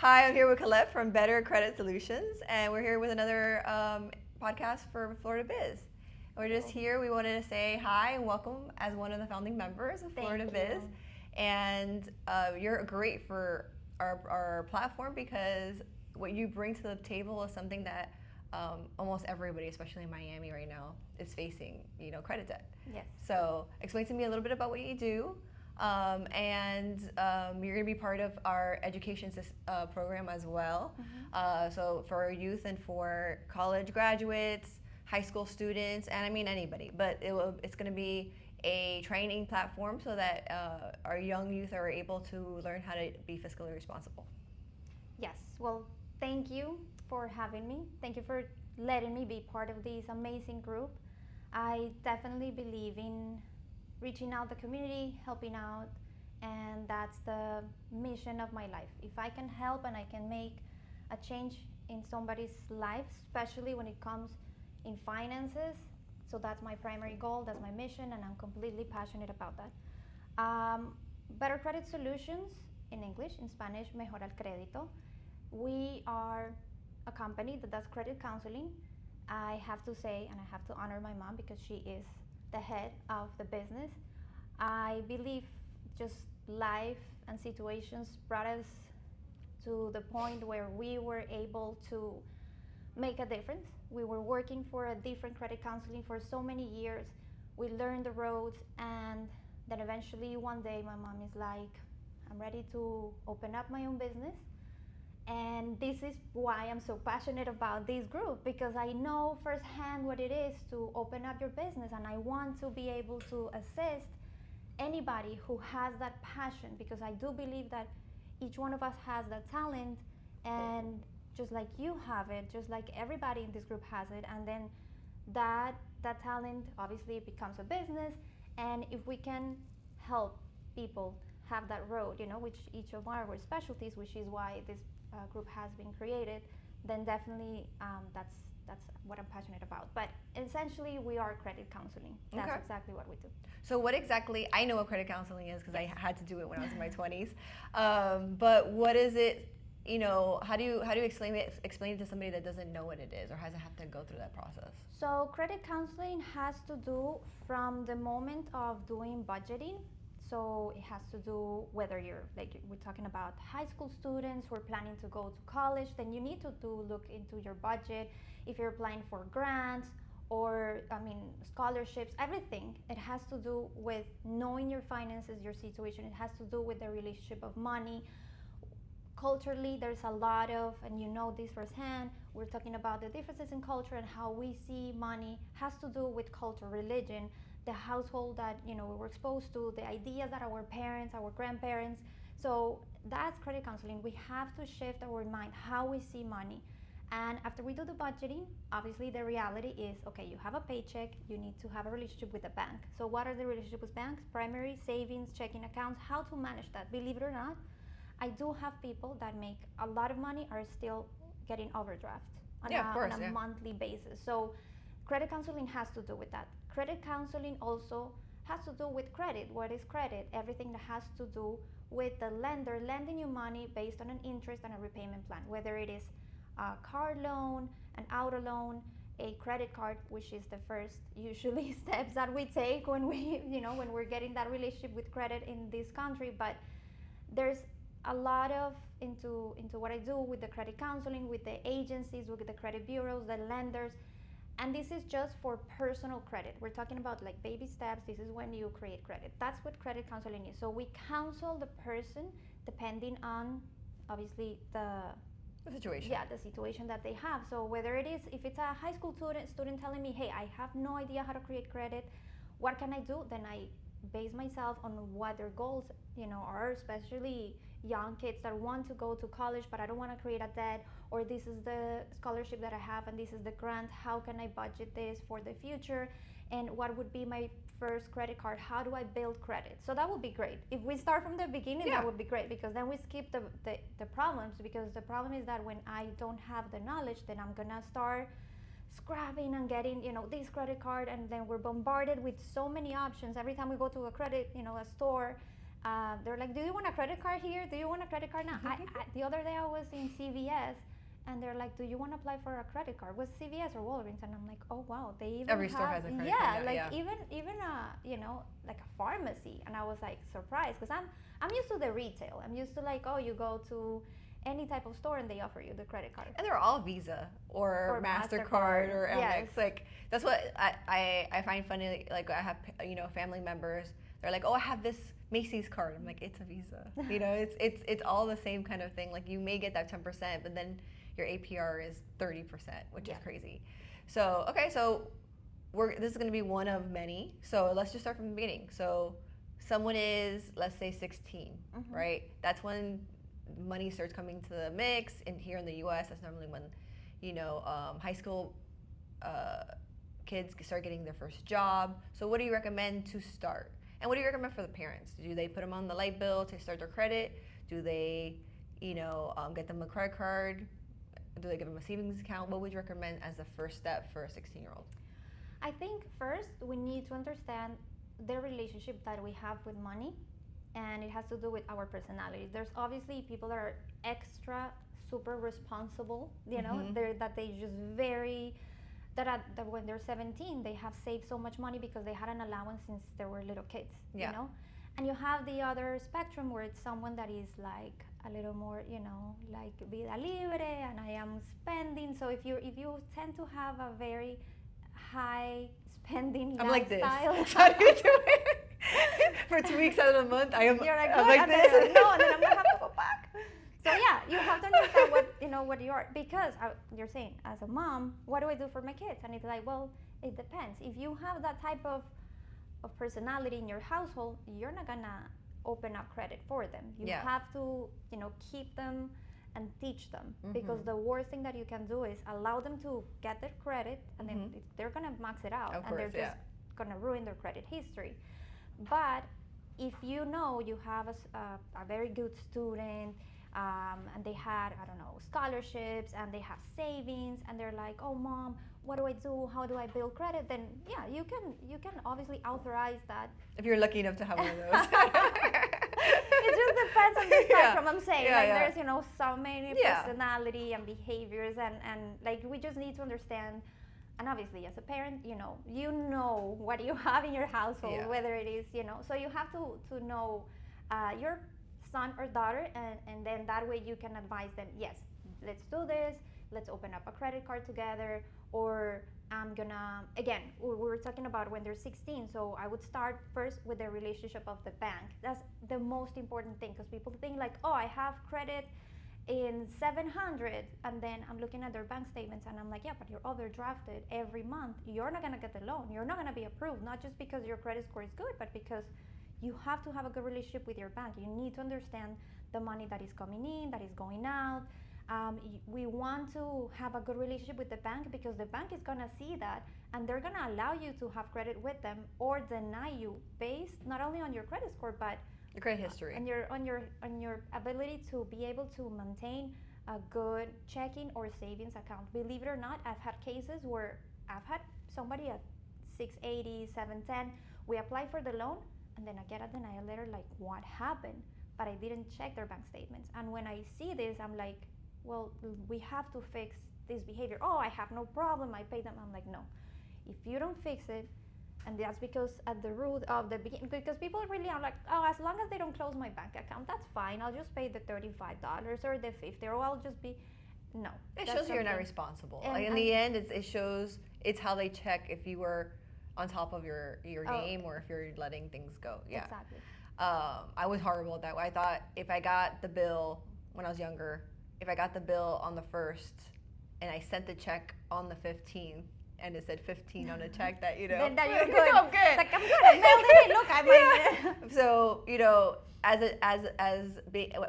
Hi, I'm here with Colette from Better Credit Solutions, and we're here with another podcast for Florida Biz. We're just here. We wanted to say hi and welcome as one of the founding members of Florida Biz. And you're great for our platform because what you bring to the table is something that almost everybody, especially in Miami right now, is facing, credit debt. Yes. So explain to me a little bit about what you do. And you're going to be part of our education program as well. So for youth and for college graduates, high school students, and I mean anybody. But it's going to be a training platform so that our young youth are able to learn how to be fiscally responsible. Yes. Well, thank you for having me. Thank you for letting me be part of this amazing group. I definitely believe in reaching out the community, helping out, and that's the mission of my life. If I can help and I can make a change in somebody's life, especially when it comes in finances, so that's my primary goal, that's my mission, and I'm completely passionate about that. Better Credit Solutions, in English, in Spanish, Mejora El Crédito. We are a company that does credit counseling. I have to say, and I have to honor my mom because she is the head of the business. I believe just life and situations brought us to the point where we were able to make a difference. We were working for a different credit counseling for so many years. We learned the ropes, and then eventually one day my mom is like, I'm ready to open up my own business. And this is why I'm so passionate about this group, because I know firsthand what it is to open up your business, and I want to be able to assist anybody who has that passion, because I do believe that each one of us has that talent, and just like you have it, just like everybody in this group has it, and then that talent obviously becomes a business. And if we can help people have that road, which each of our specialties, which is why this group has been created, then definitely that's what I'm passionate about. But essentially, we are credit counseling. That's exactly what we do. So what exactly, I know what credit counseling is because I had to do it when I was in my 20s. But what is it, how do you explain it to somebody that doesn't know what it is or hasn't had to go through that process? So credit counseling has to do from the moment of doing budgeting. So it has to do whether you're, like we're talking about high school students who are planning to go to college, then you need to look into your budget. If you're applying for grants or scholarships, everything, it has to do with knowing your finances, your situation. It has to do with the relationship of money. Culturally, there's a lot of, and you know this firsthand, we're talking about the differences in culture and how we see money has to do with culture, religion, the household that we were exposed to, the ideas that our parents, our grandparents. So that's credit counseling. We have to shift our mind, how we see money. And after we do the budgeting, obviously the reality is, okay, you have a paycheck, you need to have a relationship with the bank. So what are the relationships with banks? Primary, savings, checking accounts, how to manage that. Believe it or not, I do have people that make a lot of money are still getting overdraft on a monthly basis. So credit counseling has to do with that. Credit counseling also has to do with credit. What is credit? Everything that has to do with the lender lending you money based on an interest and a repayment plan, whether it is a car loan, an auto loan, a credit card, which is the first usually steps that we take when when we're getting that relationship with credit in this country. But there's a lot of into what I do with the credit counseling, with the agencies, with the credit bureaus, the lenders. And this is just for personal credit. We're talking about like baby steps. This is when you create credit. That's what credit counseling is. So we counsel the person depending on, obviously, the situation. Yeah, the situation that they have. So whether it is, if it's a high school student telling me, hey, I have no idea how to create credit, what can I do? Then I base myself on what their goals, are, especially young kids that want to go to college, but I don't want to create a debt, or this is the scholarship that I have and this is the grant. How can I budget this for the future? And what would be my first credit card? How do I build credit? So that would be great. If we start from the beginning, that would be great, because then we skip the problems, because the problem is that when I don't have the knowledge, then I'm gonna start scrapping and getting this credit card, and then we're bombarded with so many options every time we go to a credit a store, they're like, do you want a credit card here? Do you want a credit card now? The other day I was in CVS, and they're like, do you want to apply for a credit card? Was CVS or Walgreens? And I'm like, oh wow, they even Every store has a credit card now, like yeah. even you know, like a pharmacy. And I was like surprised because I'm used to the retail. I'm used to like, oh, you go to any type of store and they offer you the credit card. And they're all Visa or MasterCard or Amex. Yes. Like that's what I find funny. Like I have family members. They're like, oh, I have this Macy's card. I'm like, it's a Visa. It's all the same kind of thing. Like you may get that 10%, but then your APR is 30%, which is crazy. So okay, so this is going to be one of many. So let's just start from the beginning. So someone is, let's say, 16, right? That's when money starts coming to the mix. And here in the U.S., that's normally when high school kids start getting their first job. So what do you recommend to start? And what do you recommend for the parents? Do they put them on the light bill to start their credit? Do they, get them a credit card? Do they give them a savings account? What would you recommend as the first step for a 16-year-old? I think first we need to understand the relationship that we have with money, and it has to do with our personalities. There's obviously people that are extra super responsible, that they just that when they're 17 they have saved so much money because they had an allowance since they were little kids, and you have the other spectrum where it's someone that is like a little more, like vida libre, and I am spending. So if you tend to have a very high spending I'm lifestyle, like this. How do you do it? For 2 weeks out of the month, I'm like this. No, and then I'm gonna have to go back. So yeah, you have to understand what you are, because you're saying as a mom, what do I do for my kids? And it's like, well, it depends. If you have that type of personality in your household, you're not gonna open up credit for them. You have to, keep them and teach them, because the worst thing that you can do is allow them to get their credit, and then they're gonna max it out, and they're just gonna ruin their credit history. But if you have a very good student, and they had, I don't know, scholarships, and they have savings, and they're like, oh mom, what do I do? How do I build credit? Then yeah, you can obviously authorize that. If you're lucky enough to have one of those. It just depends on the spectrum. I'm saying there's so many personality and behaviors, and like we just need to understand. And obviously, as a parent, you know what you have in your household, whether it is, so you have to know your son or daughter, and then that way you can advise them, yes, let's do this, let's open up a credit card together, or I'm gonna, again, we were talking about when they're 16, so I would start first with the relationship of the bank. That's the most important thing, because people think like, oh, I have credit in 700, and then I'm looking at their bank statements and I'm like, yeah, but you're overdrafted every month. You're not gonna get the loan. You're not gonna be approved, not just because your credit score is good, but because you have to have a good relationship with your bank. You need to understand the money that is coming in, that is going out. We want to have a good relationship with the bank, because the bank is gonna see that, and they're gonna allow you to have credit with them or deny you based not only on your credit score, but your credit history, and on your ability to be able to maintain a good checking or savings account. Believe it or not, I've had cases where I've had somebody at 680, 710. We apply for the loan, and then I get a denial letter. Like, what happened? But I didn't check their bank statements. And when I see this, I'm like, well, we have to fix this behavior. Oh, I have no problem, I pay them. I'm like, no, if you don't fix it, and that's because at the root of the beginning, because people really are like, oh, as long as they don't close my bank account, that's fine. I'll just pay the $35 or the $50, or I'll just be, no. It shows you're not responsible. Like in the end, it shows, it's how they check if you were on top of your game, or if you're letting things go. Yeah. Exactly. I was horrible at that. I thought if I got the bill when I was younger, if I got the bill on the 1st and I sent the check on the 15th, and it said 15 on a check, that then that you're good. I'm good. Like, I'm good. I mailed it in. Look, I might. So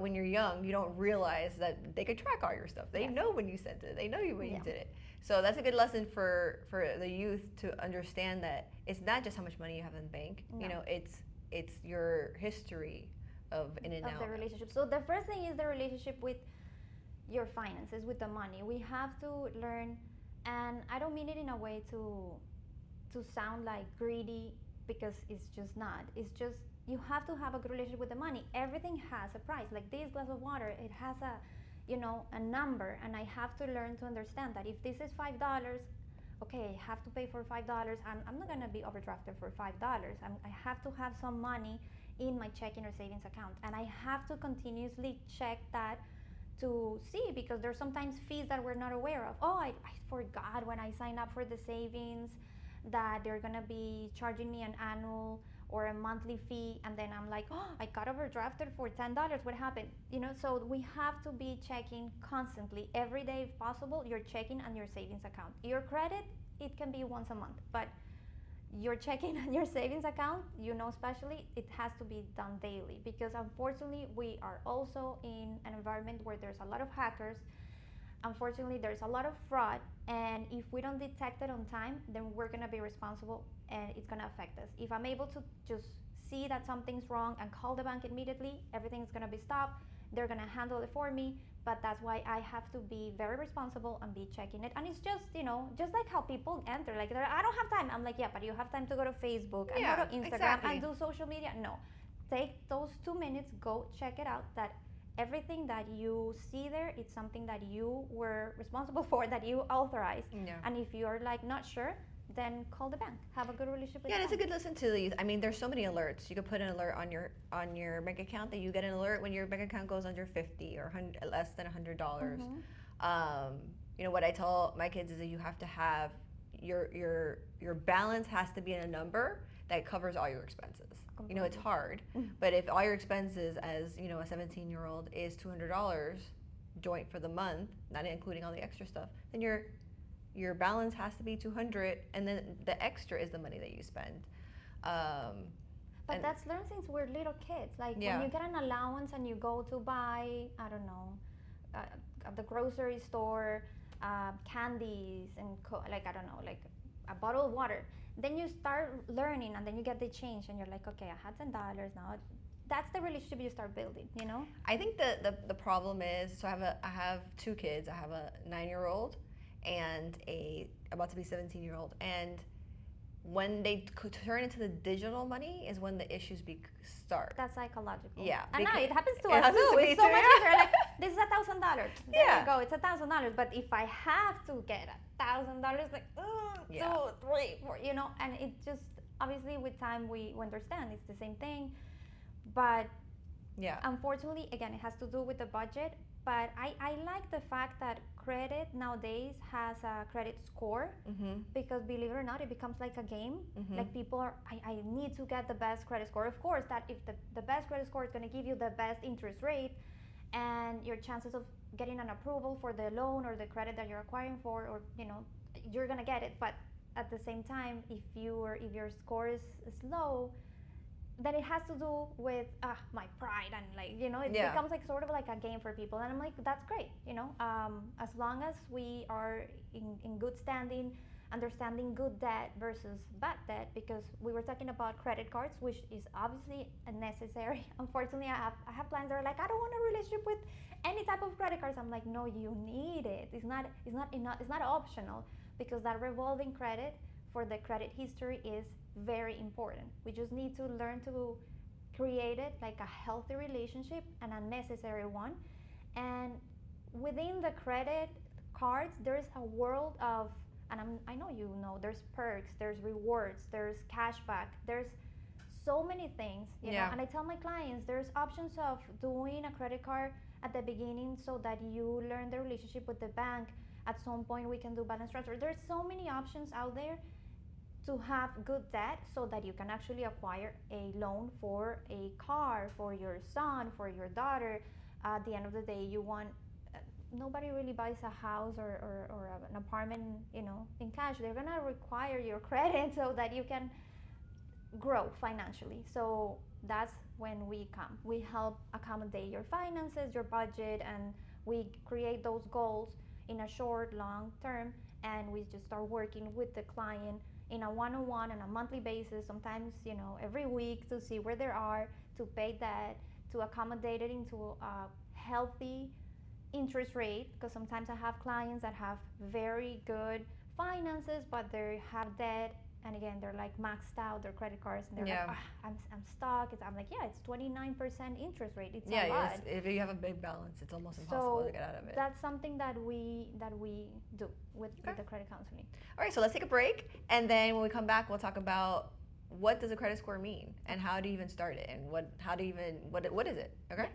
when you're young, you don't realize that they could track all your stuff. They know when you sent it. They know when you did it. So that's a good lesson for the youth to understand that it's not just how much money you have in the bank. No. It's your history of in and out. Of the relationship. So the first thing is the relationship with your finances, with the money. We have to learn, and I don't mean it in a way to sound like greedy, because it's just not. It's just, you have to have a good relationship with the money. Everything has a price. Like this glass of water, it has a, a number, and I have to learn to understand that if this is $5, okay, I have to pay for $5. I'm not gonna be overdrafted for $5. I have to have some money in my checking or savings account, and I have to continuously check that to see, because there's sometimes fees that we're not aware of. Oh, I forgot when I signed up for the savings that they're gonna be charging me an annual or a monthly fee, and then I'm like, oh, I got overdrafted for $10. What happened? So we have to be checking constantly, every day if possible, your checking and your savings account. Your credit, it can be once a month, but your checking and your savings account, especially, it has to be done daily, because unfortunately we are also in an environment where there's a lot of hackers. Unfortunately, there's a lot of fraud, and if we don't detect it on time, then we're going to be responsible, and it's going to affect us. If I'm able to just see that something's wrong and call the bank immediately, everything's going to be stopped. They're going to handle it for me, but that's why I have to be very responsible and be checking it. And it's just, just like how people enter, like, I don't have time. I'm like, yeah, but you have time to go to Facebook and go to Instagram and do social media. No, take those 2 minutes, go check it out, that everything that you see there, it's something that you were responsible for, that you authorized. Yeah. And if you're like not sure, then call the bank. Have a good relationship with the bank. Yeah, it's a good listen to these. I mean, there's so many alerts. You could put an alert on your bank account, that you get an alert when your bank account goes under 50 or less than $100. What I tell my kids is that you have to have your balance has to be in a number that covers all your expenses. It's hard, but if all your expenses as, a 17-year-old is $200 joint for the month, not including all the extra stuff, then your balance has to be $200, and then the extra is the money that you spend. But that's learned since we're little kids. Like when you get an allowance and you go to buy, I don't know, at the grocery store, candies and like, I don't know, like a bottle of water. Then you start learning, and then you get the change, and you're like, okay, I had $10 now. That's the relationship you start building, I think the problem is, so I have two kids. I have a 9-year-old and a about to be 17-year-old, and when they turn into the digital money is when the issues start. That's psychological. Yeah, and no, it happens to us too. It's so much easier. Like, this is $1,000. There you go. It's $1,000. But if I have to get $1,000, like 2, 3, 4, and it just, obviously with time we understand it's the same thing. But unfortunately, again, it has to do with the budget. But I like the fact that credit nowadays has a credit score, because believe it or not, it becomes like a game. Like people are, I need to get the best credit score. Of course, that if the best credit score is going to give you the best interest rate, and your chances of getting an approval for the loan or the credit that you're acquiring for, or you're going to get it. But at the same time, if your score is low, then it has to do with my pride, and like it becomes like sort of like a game for people, and I'm like, that's great, as long as we are in good standing, understanding good debt versus bad debt, because we were talking about credit cards, which is obviously a necessary. Unfortunately, I have clients that are like, I don't want a relationship with any type of credit cards. I'm like, no, you need it. It's not optional, because that revolving credit for the credit history is very important. We just need to learn to create it like a healthy relationship and a necessary one. And within the credit cards, there's a world of, and I know there's perks, there's rewards, there's cashback, there's so many things, you know. And I tell my clients, there's options of doing a credit card at the beginning so that you learn the relationship with the bank. At some point, we can do balance transfer. There's so many options out there to have good debt, so that you can actually acquire a loan for a car, for your son, for your daughter. At the end of the day, you want, nobody really buys a house or an apartment, in cash. They're gonna require your credit so that you can grow financially. So that's when we come. We help accommodate your finances, your budget, and we create those goals in a short, long term, and we just start working with the client in a one-on-one on a monthly basis, sometimes every week, to see where they are, to pay that, to accommodate it into a healthy interest rate, because sometimes I have clients that have very good finances, but they have debt and again, they're like maxed out their credit cards, and they're Yeah. like, I'm stuck. I'm like, yeah, it's 29% interest rate. It's a Yeah, lot. if you have a big balance, it's almost impossible to get out of it. That's something that we do with Okay. the credit counseling. All right, so let's take a break, and then when we come back, we'll talk about what does a credit score mean, and how do you even start it, and what is it? Okay.